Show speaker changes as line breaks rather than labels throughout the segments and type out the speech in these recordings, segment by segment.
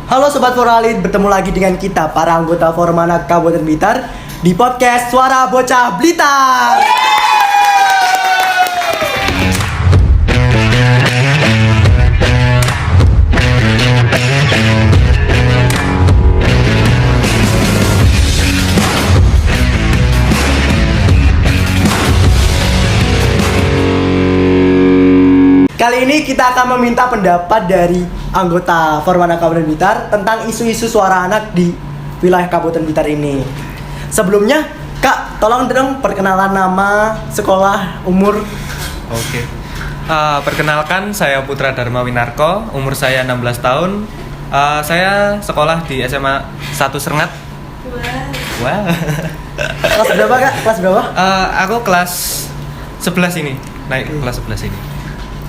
Halo Sobat Foralit, bertemu lagi dengan kita para anggota Formanak Kabupaten Blitar di podcast Suara Bocah Blitar. Kali ini kita akan meminta pendapat dari anggota Formanak Kabupaten Blitar tentang isu-isu suara anak di wilayah Kabupaten Blitar ini. Sebelumnya, Kak, tolong dong perkenalan nama, sekolah, umur.
Oke. Perkenalkan, saya Putra Dharma Winarko, umur saya 16 tahun. Saya sekolah di SMA 1 Serengat. Wah.
Kelas berapa, Kak? Kelas berapa?
Aku kelas 11 ini, naik kelas 11 ini.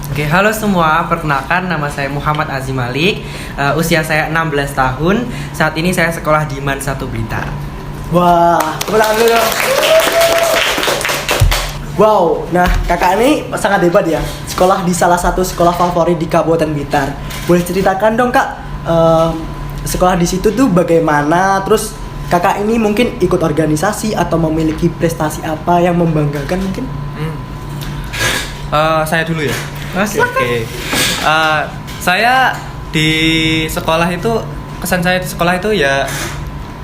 Oke, halo semua. Perkenalkan, nama saya Muhammad Azim Malik. Usia saya 16 tahun. Saat ini saya sekolah di MAN 1 Blitar.
Wah, tepuk tangan dulu dong. Wow, nah kakak ini sangat hebat ya. Sekolah di salah satu sekolah favorit di Kabupaten Blitar. Boleh ceritakan dong, Kak, sekolah di situ tuh bagaimana? Terus kakak ini mungkin ikut organisasi atau memiliki prestasi apa yang membanggakan mungkin?
Saya dulu ya.
Silakan.
Oke. Saya di sekolah itu, kesan saya di sekolah itu ya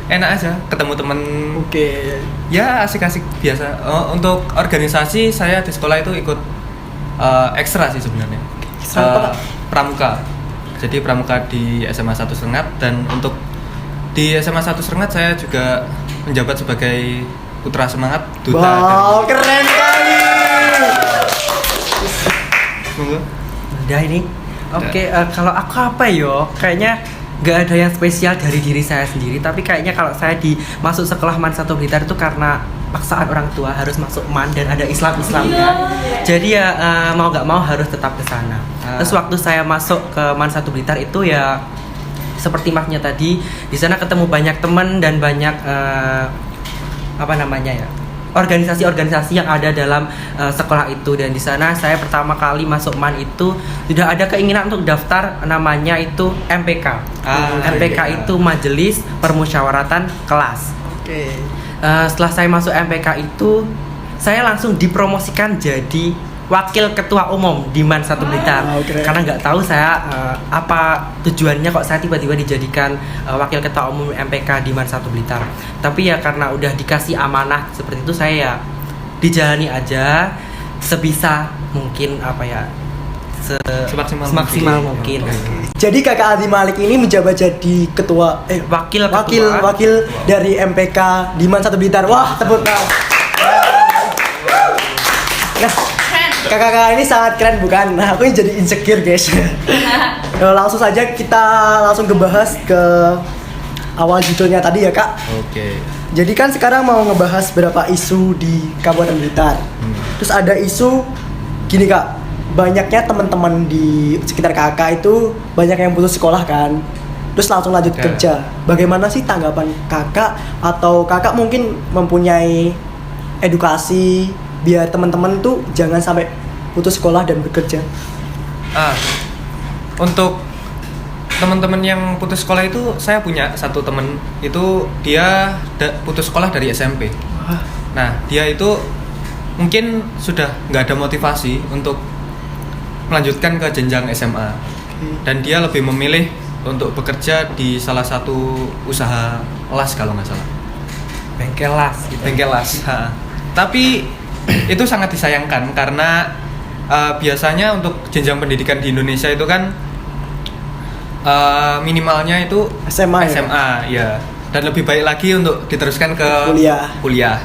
enak aja, ketemu temen.
Oke.
Ya asik-asik biasa. Untuk organisasi saya di sekolah itu ikut ekstra sih sebenarnya.
Ekstra apa, Kak?
Pramuka. Jadi pramuka di SMA 1 Serengat, dan untuk di SMA 1 Serengat saya juga menjabat sebagai putra semangat duta.
Wow, keren kali.
Monggo.
Udah ini. Oke, kalau aku apa yo? Kayaknya nggak ada yang spesial dari diri saya sendiri. Tapi kayaknya kalau saya masuk sekolah MAN 1 Blitar itu karena paksaan orang tua harus masuk MAN dan ada Islamnya. Jadi ya mau nggak mau harus tetap ke sana. Terus waktu saya masuk ke MAN 1 Blitar itu ya seperti maknya tadi, di sana ketemu banyak teman dan banyak organisasi-organisasi yang ada dalam sekolah itu. Dan di sana saya pertama kali masuk MAN itu sudah ada keinginan untuk daftar, namanya itu MPK. MPK itu Majelis Permusyawaratan Kelas.
Oke.
Setelah saya masuk MPK itu, saya langsung dipromosikan jadi wakil ketua umum di MAN 1 Blitar. Karena nggak tahu saya apa tujuannya kok saya tiba-tiba dijadikan wakil ketua umum MPK di MAN 1 Blitar. Tapi ya karena udah dikasih amanah seperti itu, saya ya dijalani aja sebisa mungkin, semaksimal mungkin.
Jadi Kakak Adi Malik ini menjabat jadi ketua wakil dari MPK di MAN 1 Blitar. Wah, tepuk tangan. Nah, kakak-kakak ini sangat keren bukan? Nah, aku jadi insecure guys. Langsung saja kita langsung ngebahas ke awal judulnya tadi ya, Kak.
Oke.
Jadi kan sekarang mau ngebahas beberapa isu di Kabupaten Blitar. Terus ada isu gini, Kak. Banyaknya teman-teman di sekitar kakak itu banyak yang putus sekolah kan. Terus langsung lanjut kerja. Bagaimana sih tanggapan kakak, atau kakak mungkin mempunyai edukasi biar teman-teman tuh jangan sampai putus sekolah dan bekerja?
Untuk teman-teman yang putus sekolah itu, saya punya satu teman itu dia putus sekolah dari SMP. Nah, dia itu mungkin sudah nggak ada motivasi untuk melanjutkan ke jenjang SMA. Dan dia lebih memilih untuk bekerja di salah satu usaha las kalau nggak salah.
Bengkel las gitu.
Bengkel las. Tapi itu sangat disayangkan karena biasanya untuk jenjang pendidikan di Indonesia itu kan minimalnya itu
SMA
ya. Dan lebih baik lagi untuk diteruskan ke kuliah.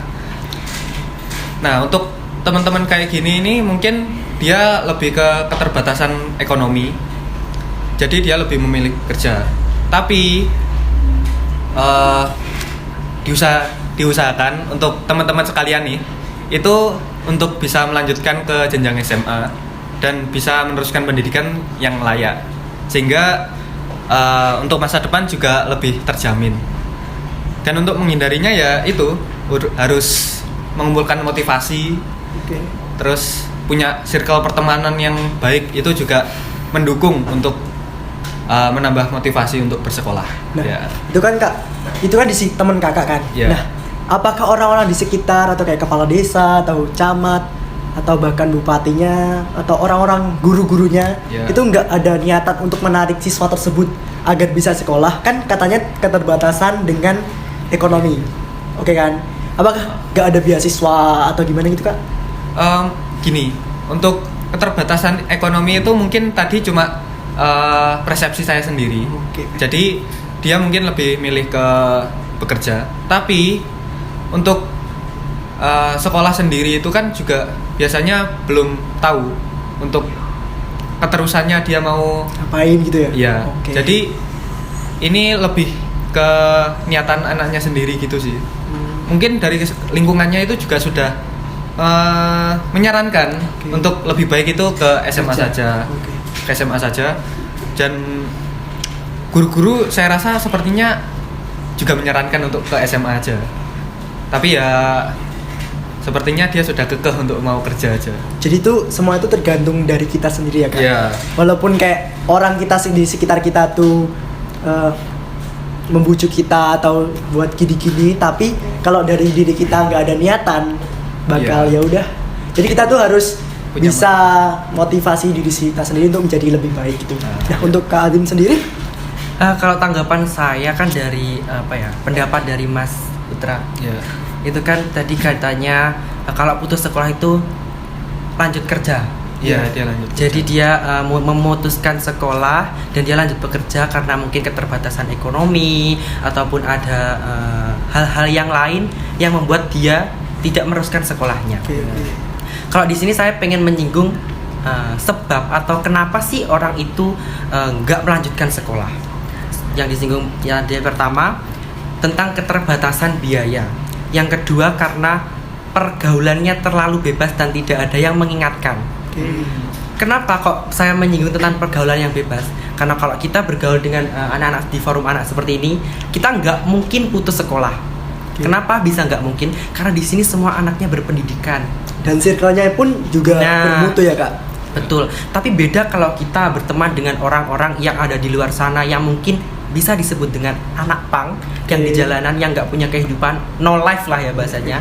Nah, untuk teman-teman kayak gini ini mungkin dia lebih ke keterbatasan ekonomi, jadi dia lebih memilih kerja. Tapi diusahakan untuk teman-teman sekalian nih, itu untuk bisa melanjutkan ke jenjang SMA dan bisa meneruskan pendidikan yang layak, sehingga untuk masa depan juga lebih terjamin. Dan untuk menghindarinya ya itu harus mengumpulkan motivasi, terus punya circle pertemanan yang baik, itu juga mendukung untuk menambah motivasi untuk bersekolah.
Nah,
Ya.
itu kan Kak, itu kan teman Kakak kan.
Iya.
Nah, apakah orang-orang di sekitar atau kayak kepala desa atau camat atau bahkan bupatinya atau orang-orang guru-gurunya
Iya.
itu nggak ada niatan untuk menarik siswa tersebut agar bisa sekolah? Kan katanya keterbatasan dengan ekonomi. Oke kan? Apakah nggak ada beasiswa atau gimana gitu Kak?
Gini, untuk keterbatasan ekonomi itu mungkin tadi cuma persepsi saya sendiri.
Oke.
Jadi dia mungkin lebih milih ke bekerja. Tapi untuk sekolah sendiri itu kan juga biasanya belum tahu untuk keterusannya dia mau.
Ngapain gitu ya?
Iya.
Oke.
Jadi ini lebih ke niatan anaknya sendiri gitu sih. Mungkin dari lingkungannya itu juga sudah menyarankan
Oke.
untuk lebih baik itu ke SMA saja,
Oke.
ke SMA saja. Dan guru-guru saya rasa sepertinya juga menyarankan untuk ke SMA aja. Tapi ya sepertinya dia sudah kekeh untuk mau kerja aja.
Jadi itu semua itu tergantung dari kita sendiri ya Kak?
Iya.
Walaupun kayak orang kita di sekitar kita tuh membujuk kita atau buat gini-gini, tapi kalau dari diri kita nggak ada niatan, bakal ya udah. Jadi kita tuh harus
Punya
bisa motivasi diri kita sendiri untuk menjadi lebih baik gitu. Nah,
iya.
untuk Kak Adim sendiri,
Kalau tanggapan saya kan dari pendapat dari Mas Putra,
Ya.
itu kan tadi katanya kalau putus sekolah itu lanjut kerja.
Iya, dia lanjut.
Jadi dia memutuskan sekolah dan dia lanjut bekerja karena mungkin keterbatasan ekonomi ataupun ada hal-hal yang lain yang membuat dia tidak meneruskan sekolahnya.
oke.
Kalau di sini saya pengen menyinggung sebab atau kenapa sih orang itu nggak melanjutkan sekolah. Yang disinggung yang pertama tentang keterbatasan biaya. Yang kedua karena pergaulannya terlalu bebas dan tidak ada yang mengingatkan. Kenapa kok saya menyinggung tentang pergaulan yang bebas? Karena kalau kita bergaul dengan anak-anak di forum anak seperti ini, kita nggak mungkin putus sekolah. Kenapa bisa nggak mungkin? Karena di sini semua anaknya berpendidikan.
Dan circle-nya pun juga bermutu ya Kak?
Betul. Tapi beda kalau kita berteman dengan orang-orang yang ada di luar sana yang mungkin bisa disebut dengan anak pang yang di jalanan yang nggak punya kehidupan, no life lah ya bahasanya.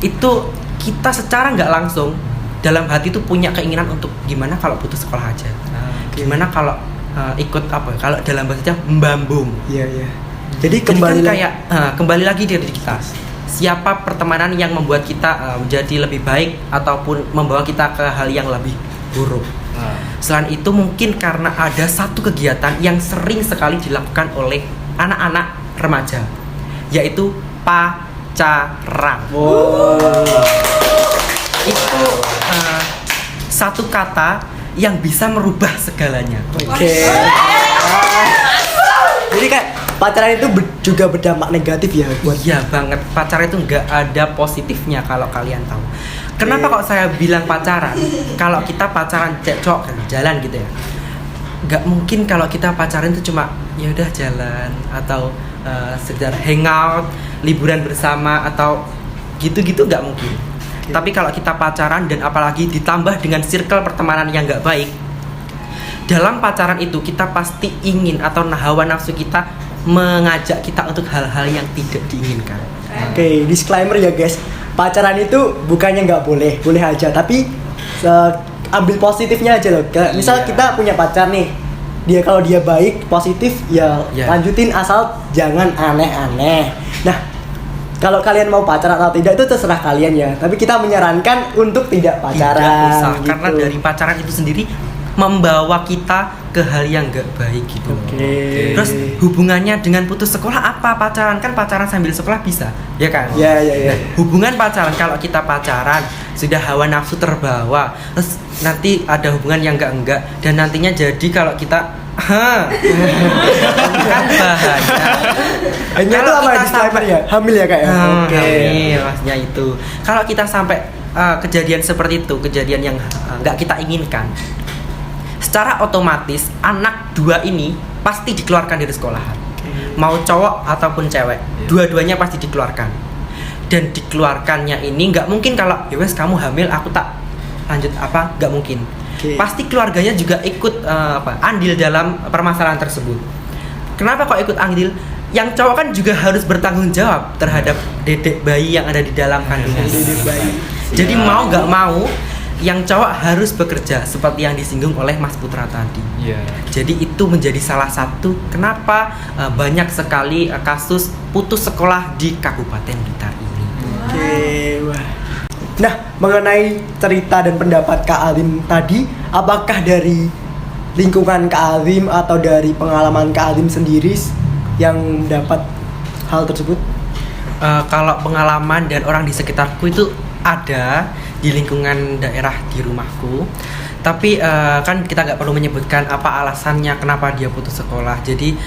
Itu kita secara nggak langsung dalam hati itu punya keinginan untuk gimana kalau putus sekolah aja. Gimana kalau ikut kalau dalam bahasanya membambung.
Iya, iya. Jadi
Jadi
kembali
kan kayak kembali lagi dari kita. Siapa pertemanan yang membuat kita menjadi lebih baik ataupun membawa kita ke hal yang lebih buruk. Selain itu mungkin karena ada satu kegiatan yang sering sekali dilakukan oleh anak-anak remaja, yaitu pacaran. Itu satu kata yang bisa merubah segalanya.
Oke. Jadi kayak pacaran itu juga berdampak negatif ya buat.
Iya banget, pacaran itu nggak ada positifnya kalau kalian tahu. Kenapa kok saya bilang pacaran? Kalau kita pacaran cowok kan jalan gitu ya, nggak mungkin kalau kita pacaran itu cuma ya udah jalan atau sekedar hangout, liburan bersama atau gitu-gitu, nggak mungkin. Tapi kalau kita pacaran dan apalagi ditambah dengan circle pertemanan yang nggak baik, dalam pacaran itu kita pasti ingin atau hawa nafsu kita mengajak kita untuk hal-hal yang tidak diinginkan.
Oke, disclaimer ya guys. Pacaran itu bukannya nggak boleh, boleh aja. Tapi ambil positifnya aja loh. Kayak misal kita punya pacar nih, kalau dia baik, positif ya lanjutin asal jangan aneh-aneh. Nah, kalau kalian mau pacaran atau tidak itu terserah kalian ya. Tapi kita menyarankan untuk tidak pacaran.
Tidak usah,
gitu.
karena dari pacaran itu sendiri membawa kita ke hal yang nggak baik gitu.
Oke.
Terus hubungannya dengan putus sekolah apa? Pacaran kan pacaran sambil sekolah bisa, ya kan?
Ya, ya, ya.
Hubungan pacaran, kalau kita pacaran sudah hawa nafsu terbawa, terus nanti ada hubungan yang enggak dan nantinya jadi kalau kita kan bahaya.
Hanya itu apa disclaimer ya? Hamil ya Kak ya? Oke.
Hamil maksudnya itu. Kalau kita sampai kejadian seperti itu, kejadian yang nggak kita inginkan, secara otomatis anak dua ini pasti dikeluarkan dari sekolahan. Mau cowok ataupun cewek, dua-duanya pasti dikeluarkan. Dan dikeluarkannya ini nggak mungkin kalau ya wes kamu hamil aku tak lanjut apa, nggak mungkin.
Oke.
pasti keluarganya juga ikut andil dalam permasalahan tersebut. Kenapa kok ikut andil? Yang cowok kan juga harus bertanggung jawab terhadap dedek bayi yang ada di dalam kandungan.
Dedek bayi.
Jadi mau nggak mau, yang cowok harus bekerja seperti yang disinggung oleh Mas Putra tadi.
Iya.
Jadi itu menjadi salah satu kenapa banyak sekali kasus putus sekolah di Kabupaten Blitar ini.
Oke, wah. Nah, mengenai cerita dan pendapat Kak Alim tadi, apakah dari lingkungan Kak Alim atau dari pengalaman Kak Alim sendiri yang dapat hal tersebut?
Kalau pengalaman dan orang di sekitarku itu ada di lingkungan daerah di rumahku, tapi kan kita nggak perlu menyebutkan apa alasannya kenapa dia putus sekolah. Jadi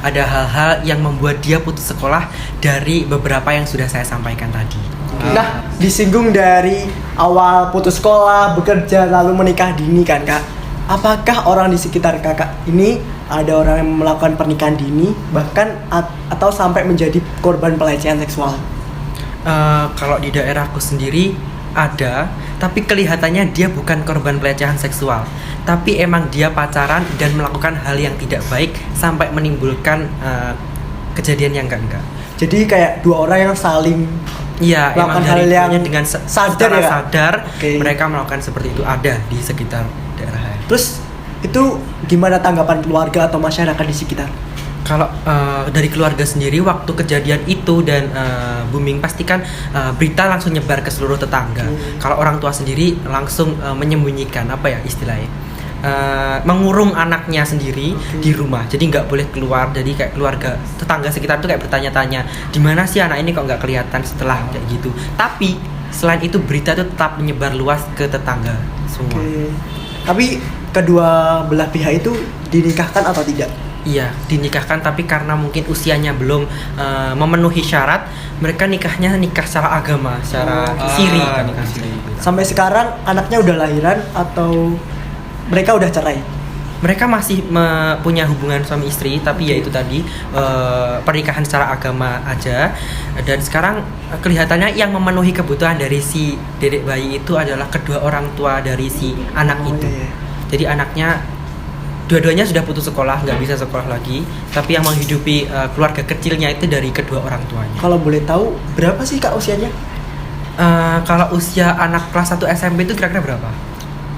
ada hal-hal yang membuat dia putus sekolah dari beberapa yang sudah saya sampaikan tadi.
Nah, disinggung dari awal putus sekolah, bekerja, lalu menikah dini kan Kak. Apakah orang di sekitar kakak ini ada orang yang melakukan pernikahan dini bahkan atau sampai menjadi korban pelecehan seksual?
Kalau di daerahku sendiri ada, tapi kelihatannya dia bukan korban pelecehan seksual, tapi emang dia pacaran dan melakukan hal yang tidak baik sampai menimbulkan kejadian yang enggak.
Jadi kayak dua orang yang saling
Iya, emang
melakukan hal
dari
yang
dengan
sadar
secara
ya, Kak?
sadar
Oke.
mereka melakukan seperti itu, ada di sekitar daerah.
Terus itu gimana tanggapan keluarga atau masyarakat di sekitar?
Kalau dari keluarga sendiri waktu kejadian itu dan booming, pastikan berita langsung nyebar ke seluruh tetangga. Kalau orang tua sendiri langsung menyembunyikan apa ya istilahnya, mengurung anaknya sendiri di rumah, jadi nggak boleh keluar. Jadi kayak keluarga tetangga sekitar tuh kayak bertanya-tanya, di mana sih anak ini kok nggak kelihatan setelah kayak gitu. Tapi selain itu berita itu tetap menyebar luas ke tetangga semua.
Oke. Tapi kedua belah pihak itu dinikahkan atau tidak?
Iya, dinikahkan, tapi karena mungkin usianya belum memenuhi syarat, mereka nikahnya nikah secara agama, secara siri kan, nikah siri.
Sampai sekarang anaknya udah lahiran atau mereka udah cerai?
Mereka masih punya hubungan suami istri, tapi ya itu tadi pernikahan secara agama aja. Dan sekarang kelihatannya yang memenuhi kebutuhan dari si dedek bayi itu adalah kedua orang tua dari si anak itu.
Iya.
Jadi anaknya dua-duanya sudah putus sekolah, nggak bisa sekolah lagi, tapi yang menghidupi keluarga kecilnya itu dari kedua orang tuanya.
Kalau boleh tahu berapa sih Kak usianya?
Kalau usia anak kelas 1 SMP itu kira-kira berapa?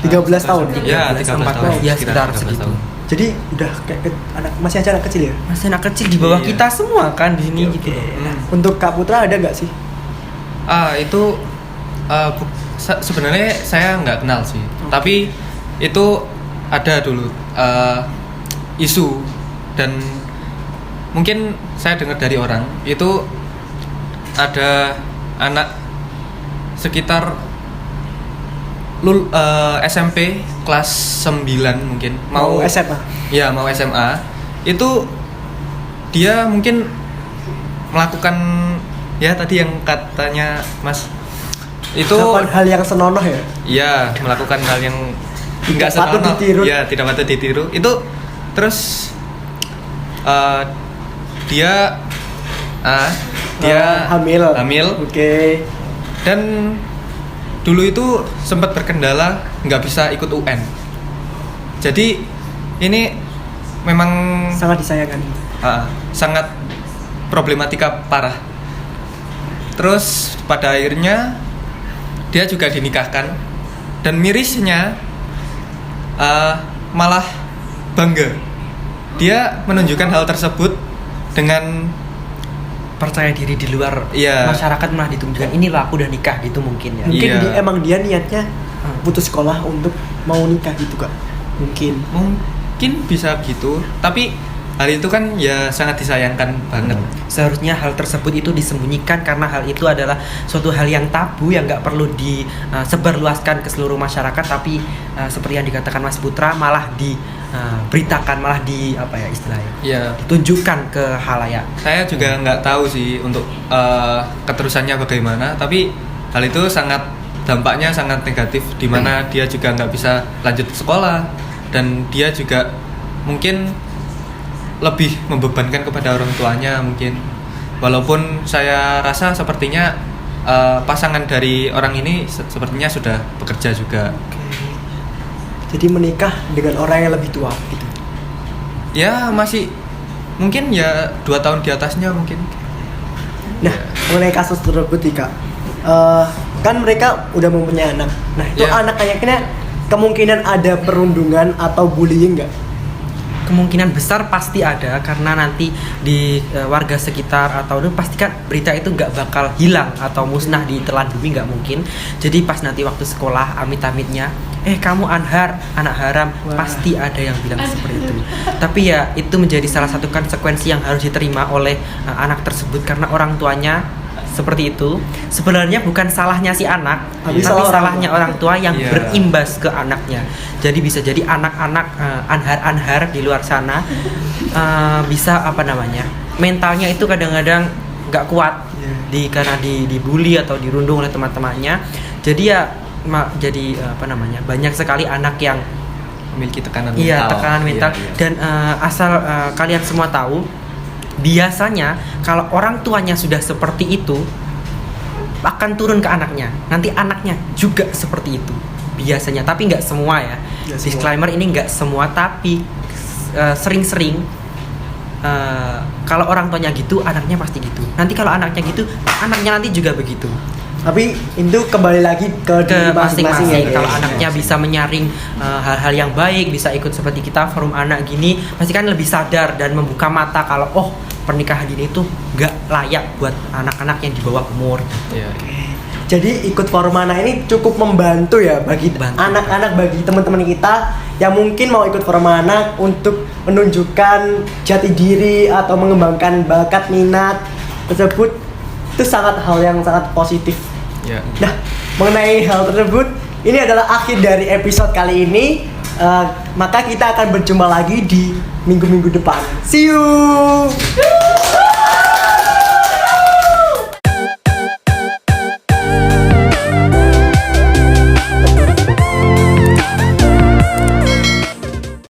13 tahun.
Ya, 13 tahun.
Ya, sekitar
13
segitu.
tahun.
Jadi udah kayak anak masih aja anak kecil ya?
Masih anak kecil di bawah
Iya.
kita semua kan di sini gitu.
Untuk Kak Putra ada nggak sih?
Itu sebenarnya saya nggak kenal sih, tapi itu ada dulu isu, dan mungkin saya dengar dari orang itu ada anak sekitar SMP kelas 9 mungkin
Mau SMA?
ya mau SMA, itu dia mungkin melakukan ya tadi yang katanya Mas itu
Melakukan hal yang senonoh ya?
ya melakukan hal yang
Tidak
nggak
patut
senonoh.
ditiru.
Ya tidak patut ditiru itu. Terus dia hamil
Oke.
dan dulu itu sempat berkendala nggak bisa ikut UN. Jadi ini memang
Sangat disayangkan.
sangat problematika parah. Terus pada akhirnya dia juga dinikahkan, dan mirisnya malah bangga. Dia menunjukkan hal tersebut dengan
Percaya diri di luar
Iya.
masyarakat, malah ditunjukkan ini loh aku udah nikah gitu mungkin ya.
Mungkin
Iya.
emang dia niatnya putus sekolah untuk mau nikah gitu Kak. Mungkin
bisa gitu, tapi hal itu kan ya sangat disayangkan banget.
Seharusnya hal tersebut itu disembunyikan karena hal itu adalah suatu hal yang tabu yang nggak perlu disebarluaskan ke seluruh masyarakat, tapi seperti yang dikatakan Mas Putra malah diberitakan, malah apa ya istilahnya,
Ya,
ditunjukkan ke halayak.
saya juga nggak tahu sih untuk keterusannya bagaimana, tapi hal itu dampaknya sangat negatif, di mana dia juga nggak bisa lanjut sekolah, dan dia juga mungkin lebih membebankan kepada orang tuanya mungkin. Walaupun saya rasa sepertinya pasangan dari orang ini sepertinya sudah bekerja juga.
jadi menikah dengan orang yang lebih tua gitu?
Ya masih mungkin ya 2 tahun di atasnya mungkin.
Nah, mengenai kasus tersebut nih Kak, kan mereka udah mempunyai anak. Nah, itu
Ya.
anak-anaknya kemungkinan ada perundungan atau bullying nggak?
Kemungkinan besar pasti ada karena nanti di warga sekitar atau itu pasti kan berita itu nggak bakal hilang atau musnah di telan bumi, nggak mungkin. Jadi pas nanti waktu sekolah amit-amitnya kamu Anhar, anak haram.
Wah.
Pasti ada yang bilang seperti itu. Tapi ya itu menjadi salah satu konsekuensi yang harus diterima oleh anak tersebut karena orang tuanya seperti itu. Sebenarnya bukan salahnya si anak,
Tapi
tapi
salah orang
salahnya
tua.
orang tua yang
Iya.
berimbas ke anaknya. Jadi bisa jadi anak-anak anhar-anhar di luar sana bisa mentalnya itu kadang-kadang nggak kuat karena dibully atau dirundung oleh teman-temannya. Jadi ya banyak sekali anak yang
Memiliki tekanan
iya
mental.
tekanan mental.
Iya, iya.
Dan asal kalian semua tahu, biasanya kalau orang tuanya sudah seperti itu akan turun ke anaknya. Nanti anaknya juga seperti itu biasanya, tapi nggak semua ya.
Nggak semua.
Disclaimer, ini nggak semua, tapi sering-sering kalau orang tuanya gitu, anaknya pasti gitu. Nanti kalau anaknya gitu, anaknya nanti juga begitu.
Tapi itu kembali lagi ke diri
Ke masing-masing.
ya,
Kalau
guys.
anaknya bisa menyaring hal-hal yang baik, bisa ikut seperti kita forum anak gini, pasti kan lebih sadar dan membuka mata kalau pernikahan ini tuh nggak layak buat anak-anak yang di bawah umur.
Iya.
Jadi ikut forum anak ini cukup membantu ya bagi
Bantu.
anak-anak, bagi teman-teman kita yang mungkin mau ikut forum anak untuk menunjukkan jati diri atau mengembangkan bakat minat tersebut. Itu hal yang sangat positif.
Ya.
Nah, mengenai hal tersebut, ini adalah akhir dari episode kali ini. Maka kita akan berjumpa lagi di minggu-minggu depan. See you.